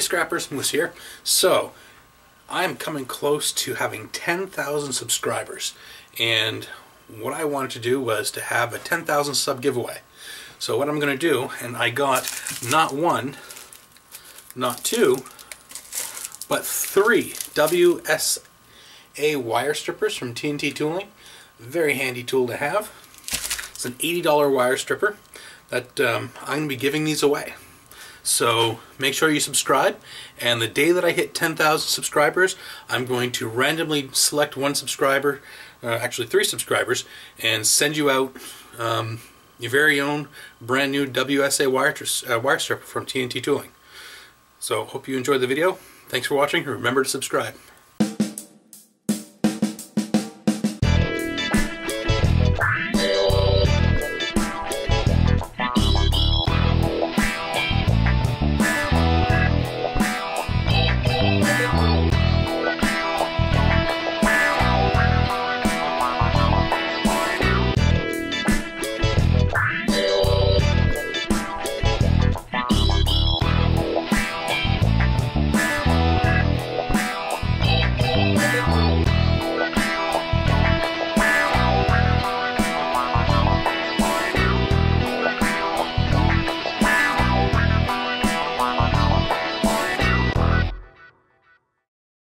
Scrappers, Moose here. So, I'm coming close to having 10,000 subscribers, and what I wanted to do was to have a 10,000 sub giveaway. So what I'm going to do, and I got not one, not two, but three WSA Wire Strippers from TNT Tooling. Very handy tool to have. It's an $80 wire stripper that I'm going to be giving these away. So make sure you subscribe, and the day that I hit 10,000 subscribers, I'm going to randomly select one subscriber, actually 3 subscribers, and send you out your very own brand new WSA wire stripper from TNT Tooling. So hope you enjoyed the video. Thanks for watching. Remember to subscribe.